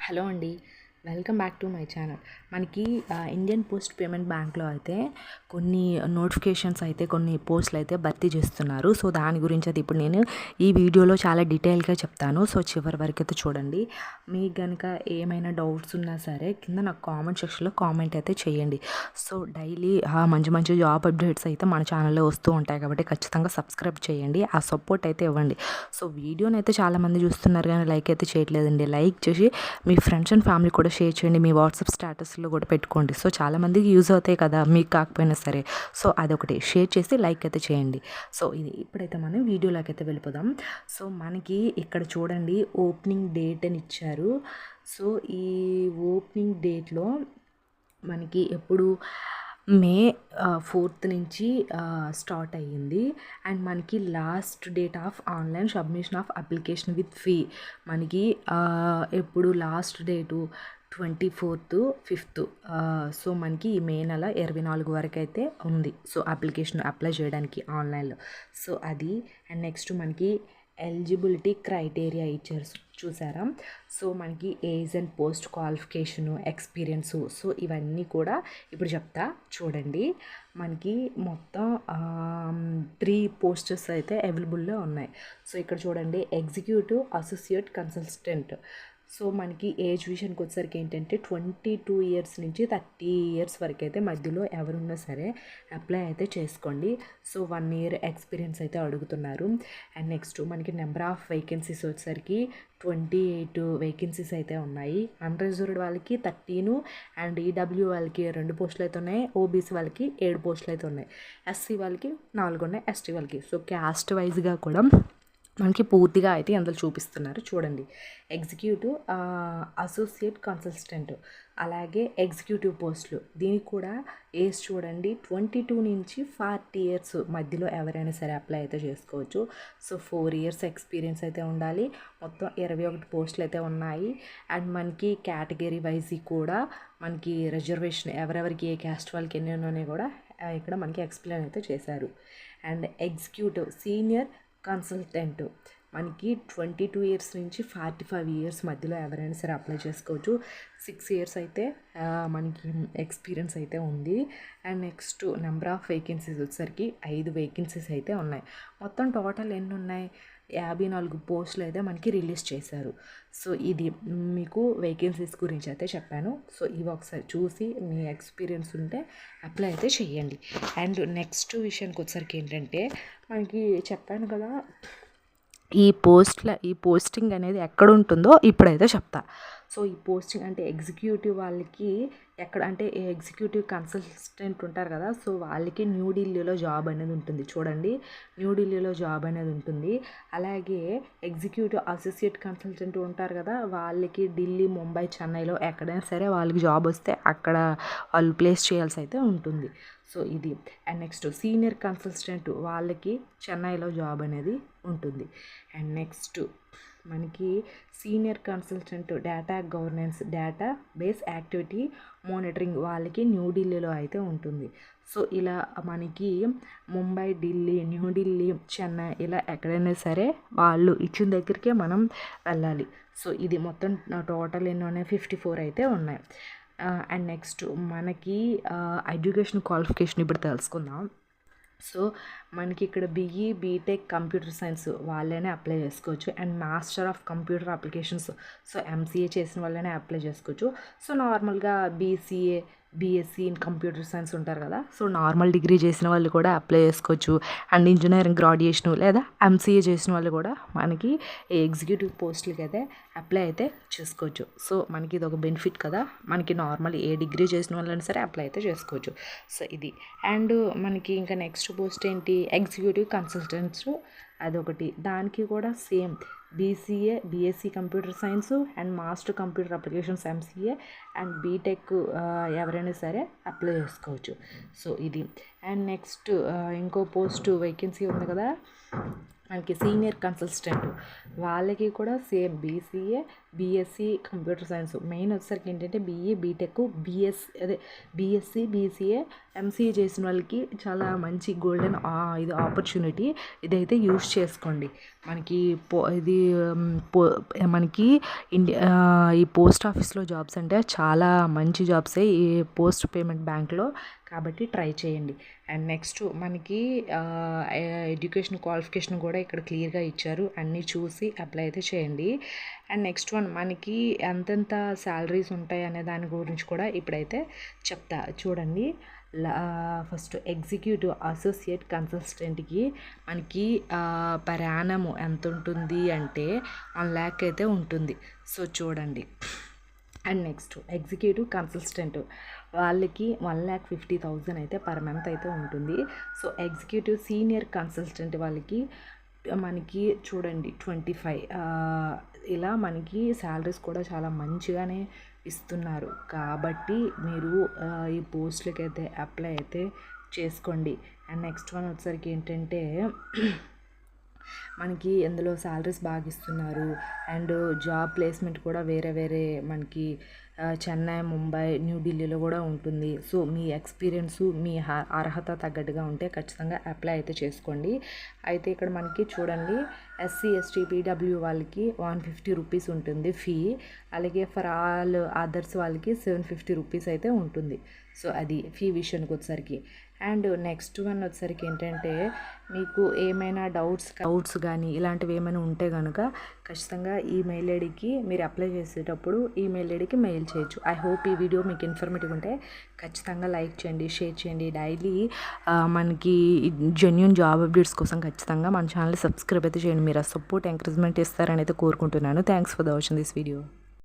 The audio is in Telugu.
హలో అండి. Welcome back to my channel. మనకి ఇండియన్ పోస్ట్ పేమెంట్ బ్యాంక్లో అయితే కొన్ని నోటిఫికేషన్స్ అయితే కొన్ని పోస్టులు అయితే భర్తీ చేస్తున్నారు. సో దాని గురించి అయితే ఇప్పుడు నేను ఈ వీడియోలో చాలా డీటెయిల్గా చెప్తాను. సో చివరి వరకు అయితే చూడండి. మీకు కనుక ఏమైనా డౌట్స్ ఉన్నా సరే కింద నాకు కామెంట్ సెక్షన్లో కామెంట్ అయితే చేయండి. సో డైలీ మంచి మంచి జాబ్ అప్డేట్స్ అయితే మన ఛానల్లో వస్తూ ఉంటాయి కాబట్టి ఖచ్చితంగా సబ్స్క్రైబ్ చేయండి. ఆ సపోర్ట్ అయితే ఇవ్వండి. సో వీడియోని అయితే చాలామంది చూస్తున్నారు కానీ లైక్ అయితే చేయట్లేదండి. లైక్ చేసి మీ ఫ్రెండ్స్ అండ్ ఫ్యామిలీ కూడా షేర్ చేయండి. మీ వాట్సాప్ స్టేటస్లో కూడా పెట్టుకోండి. సో చాలామందికి యూజ్ అవుతాయి కదా, మీకు కాకపోయినా సరే. సో అదొకటి షేర్ చేసి లైక్ అయితే చేయండి. సో ఇది ఇప్పుడైతే మనం వీడియోలోకి అయితే వెళ్ళిపోదాం. సో మనకి ఇక్కడ చూడండి ఓపెనింగ్ డేట్ అని ఇచ్చారు. సో ఈ ఓపెనింగ్ డేట్లో మనకి ఎప్పుడు మే 4th నుంచి స్టార్ట్ అయ్యింది. అండ్ మనకి last date of online submission of application with fee మనకి ఎప్పుడు last date 24th 5th. So మనకి ఈ మే నెల 24 వరకు అయితే ఉంది. సో అప్లికేషన్ అప్లై చేయడానికి ఆన్లైన్లో. సో అది అండ్ నెక్స్ట్ మనకి ఎలిజిబిలిటీ క్రైటీరియా ఇచ్చారు చూసారా. సో మనకి age and post qualification experience so ఇవన్నీ కూడా ఇప్పుడు చెప్తా చూడండి. మనకి మొత్తం 3 పోస్టర్స్ అయితే అవైలబుల్లో ఉన్నాయి. సో ఇక్కడ చూడండి ఎగ్జిక్యూటివ్ అసోసియేట్ కన్సల్టెంట్. సో మనకి ఏజ్ విషయానికి వచ్చేసరికి ఏంటంటే 22 ఇయర్స్ నుంచి 30 ఇయర్స్ వరకు అయితే మధ్యలో ఎవరున్నా సరే అప్లై అయితే చేసుకోండి. సో 1 ఇయర్ ఎక్స్పీరియన్స్ అయితే అడుగుతున్నారు. అండ్ నెక్స్ట్ మనకి నెంబర్ ఆఫ్ వేకెన్సీస్ వచ్చేసరికి 28 వేకెన్సీస్ అయితే ఉన్నాయి. అన్రిజర్వ్డ్ వాళ్ళకి 13 అండ్ ఈడబ్ల్యూ వాళ్ళకి 2 పోస్టులు అయితే ఉన్నాయి. ఓబీసీ వాళ్ళకి 7 పోస్టులు అయితే ఉన్నాయి. ఎస్సీ వాళ్ళకి 4 ఉన్నాయి. ఎస్టీ వాళ్ళకి సో క్యాస్ట్ వైజ్గా కూడా మనకి పూర్తిగా అయితే అందులో చూపిస్తున్నారు చూడండి. ఎగ్జిక్యూటివ్ అసోసియేట్ కన్సల్టెంట్ అలాగే ఎగ్జిక్యూటివ్ పోస్టులు దీనికి కూడా ఏజ్ చూడండి 22 నుంచి 40 ఇయర్స్ మధ్యలో ఎవరైనా సరే అప్లై అయితే చేసుకోవచ్చు. సో 4 ఇయర్స్ ఎక్స్పీరియన్స్ అయితే ఉండాలి. మొత్తం 21 పోస్టులు అయితే ఉన్నాయి. అండ్ మనకి కేటగిరీ వైజ్ కూడా మనకి రిజర్వేషన్ ఎవరెవరికి ఏ క్యాస్ట్ వాళ్ళకి ఎన్ని ఉన్నాయో కూడా ఇక్కడ మనకి ఎక్స్ప్లెయిన్ అయితే చేశారు. అండ్ ఎగ్జిక్యూటివ్ సీనియర్ కన్సల్టెంట్ మనకి 22 ఇయర్స్ నుంచి 45 ఇయర్స్ మధ్యలో ఎవరైనా సరే అప్లై చేసుకోవచ్చు. 6 ఇయర్స్ అయితే మనకి ఎక్స్పీరియన్స్ అయితే ఉంది. And next number of vacancies వచ్చేసరికి 5 వేకెన్సీస్ అయితే ఉన్నాయి. మొత్తం టోటల్ ఎన్ని ఉన్నాయి 54 పోస్టులు అయితే మనకి రిలీజ్ చేశారు. సో ఇది మీకు వేకెన్సీస్ గురించి అయితే చెప్పాను. సో ఇవి ఒకసారి చూసి మీ ఎక్స్పీరియన్స్ ఉంటే అప్లై అయితే చేయండి. అండ్ నెక్స్ట్ విషయానికి వచ్చేసరికి ఏంటంటే మనకి చెప్పాను కదా ఈ పోస్టింగ్ అనేది ఎక్కడ ఉంటుందో ఇప్పుడైతే చెప్తా. సో ఈ పోస్టింగ్ అంటే ఎగ్జిక్యూటివ్ వాళ్ళకి ఎక్కడ అంటే ఎగ్జిక్యూటివ్ కన్సల్టెంట్ ఉంటారు కదా. సో వాళ్ళకి న్యూఢిల్లీలో జాబ్ అనేది ఉంటుంది చూడండి. న్యూఢిల్లీలో జాబ్ అనేది ఉంటుంది. అలాగే ఎగ్జిక్యూటివ్ అసోసియేట్ కన్సల్టెంట్ ఉంటారు కదా వాళ్ళకి ఢిల్లీ, ముంబై, చెన్నైలో ఎక్కడైనా సరే వాళ్ళకి జాబ్ వస్తే అక్కడ వాళ్ళు ప్లేస్ చేయాల్సి అయితే ఉంటుంది. సో ఇది అండ్ నెక్స్ట్ సీనియర్ కన్సల్టెంట్ వాళ్ళకి చెన్నైలో జాబ్ అనేది ఉంటుంది. అండ్ నెక్స్ట్ మనకి senior consultant data governance data base activity monitoring వాళ్ళకి న్యూఢిల్లీలో అయితే ఉంటుంది. సో ఇలా మనకి ముంబై, ఢిల్లీ, న్యూఢిల్లీ, చెన్నై ఇలా ఎక్కడైనా సరే వాళ్ళు ఇచ్చిన దగ్గరికే మనం వెళ్ళాలి. సో ఇది మొత్తం టోటల్ ఎన్నో 54 అయితే ఉన్నాయి. అండ్ నెక్స్ట్ మనకి ఎడ్యుకేషన్ క్వాలిఫికేషన్ ఇప్పుడు తెలుసుకుందాం. సో మనకి ఇక్కడ బీఈ, బీటెక్ కంప్యూటర్ సైన్స్ వాళ్ళనే అప్లై చేసుకోవచ్చు. And master of computer applications so MCA చేసిన వాళ్ళనే అప్లై చేసుకోవచ్చు. సో నార్మల్గా BCA, BSc in computer science ఉంటారు కదా. సో నార్మల్ డిగ్రీ చేసిన వాళ్ళు కూడా అప్లై చేసుకోవచ్చు. అండ్ ఇంజనీరింగ్ గ్రాడ్యుయేషన్ లేదా ఎంసీఏ చేసిన వాళ్ళు కూడా మనకి ఎగ్జిక్యూటివ్ పోస్టులకి అయితే అప్లై అయితే చేసుకోవచ్చు. సో మనకి ఇది ఒక బెనిఫిట్ కదా. మనకి నార్మల్ ఏ డిగ్రీ చేసిన వాళ్ళైనా సరే అప్లై అయితే చేసుకోవచ్చు. సో ఇది అండ్ మనకి ఇంకా నెక్స్ట్ పోస్ట్ ఏంటి ఎగ్జిక్యూటివ్ కన్సల్టెంట్స్ అదొకటి. దానికి కూడా same BCA, BSc computer science and master computer applications MCA and BTech ఎవరైనా సరే అప్లై చేసుకోవచ్చు. సో ఇది అండ్ నెక్స్ట్ ఇంకో పోస్ట్ వేకెన్సీ ఉంది కదా మనకి సీనియర్ కన్సల్టెంట్ వాళ్ళకి కూడా same BCA BSc computer science main వచ్చేసరికి ఏంటంటే BA BTech BSc BCA MCA చేసిన వాళ్ళకి చాలా మంచి గోల్డెన్ ఇది ఆపర్చునిటీ. ఇదైతే యూస్ చేసుకోండి. మనకి మనకి ఈ పోస్ట్ ఆఫీస్లో జాబ్స్ అంటే చాలా మంచి జాబ్సే ఈ పోస్ట్ పేమెంట్ బ్యాంక్లో, కాబట్టి ట్రై చేయండి. అండ్ నెక్స్ట్ మనకి ఎడ్యుకేషన్ క్వాలిఫికేషన్ కూడా ఇక్కడ క్లియర్గా ఇచ్చారు, అన్నీ చూసి అప్లై అయితే చేయండి. అండ్ నెక్స్ట్ వన్ మనకి ఎంతెంత శాలరీస్ ఉంటాయి అనే దాని గురించి కూడా ఇప్పుడైతే చెప్తా చూడండి. ఫస్ట్ ఎగ్జిక్యూటివ్ అసోసియేట్ కన్సల్టెంట్కి మనకి పర్ యానము ఎంత ఉంటుంది అంటే 1 lakh అయితే ఉంటుంది. సో చూడండి. అండ్ నెక్స్ట్ ఎగ్జిక్యూటివ్ కన్సల్టెంట్ వాళ్ళకి 1,50,000 అయితే పర్ మంత్ అయితే ఉంటుంది. సో ఎగ్జిక్యూటివ్ సీనియర్ కన్సల్టెంట్ వాళ్ళకి మనకి చూడండి 25 ఇలా మనకి శాలరీస్ కూడా చాలా మంచిగానే ఇస్తున్నారు. కాబట్టి మీరు ఈ పోస్టులకి అయితే అప్లై అయితే చేసుకోండి. అండ్ నెక్స్ట్ వన్ వచ్చేసరికి ఏంటంటే మనకి ఎందులో శాలరీస్ బాగా ఇస్తున్నారు. అండ్ జాబ్ ప్లేస్మెంట్ కూడా వేరే వేరే మనకి చెన్నై, ముంబై, న్యూఢిల్లీలో కూడా ఉంటుంది. సో మీ ఎక్స్పీరియన్సు మీ అర్హత తగ్గట్టుగా ఉంటే ఖచ్చితంగా అప్లై అయితే చేసుకోండి. అయితే ఇక్కడ మనకి చూడండి ఎస్సీ ఎస్టీ పీడబ్ల్యూ వాళ్ళకి 150 రూపీస్ ఉంటుంది ఫీ. అలాగే ఫర్ ఆల్ అదర్స్ వాళ్ళకి 750 రూపీస్ అయితే ఉంటుంది. సో అది ఫీ విషయానికి వచ్చేసరికి. అండ్ నెక్స్ట్ వన్ వచ్చేసరికి ఏంటంటే మీకు ఏమైనా డౌట్స్ కానీ ఇలాంటివి ఏమైనా ఉంటే కనుక ఖచ్చితంగా ఈమెయిల్ ఐడికి మీరు అప్లై చేసేటప్పుడు ఈమెయిల్ ఐడికి మెయిల్ చేయొచ్చు. ఐ హోప్ ఈ వీడియో మీకు ఇన్ఫర్మేటివ్ ఉంటే ఖచ్చితంగా లైక్ చేయండి, షేర్ చేయండి. డైలీ మనకి జెన్యూన్ జాబ్ అప్డేట్స్ కోసం ఖచ్చితంగా మన ఛానల్ సబ్స్క్రైబ్ అయితే చేయండి. మీరు ఆ సపోర్ట్ ఎంకరేజ్మెంట్ ఇస్తారని అయితే కోరుకుంటున్నాను. Thanks for the watching this video.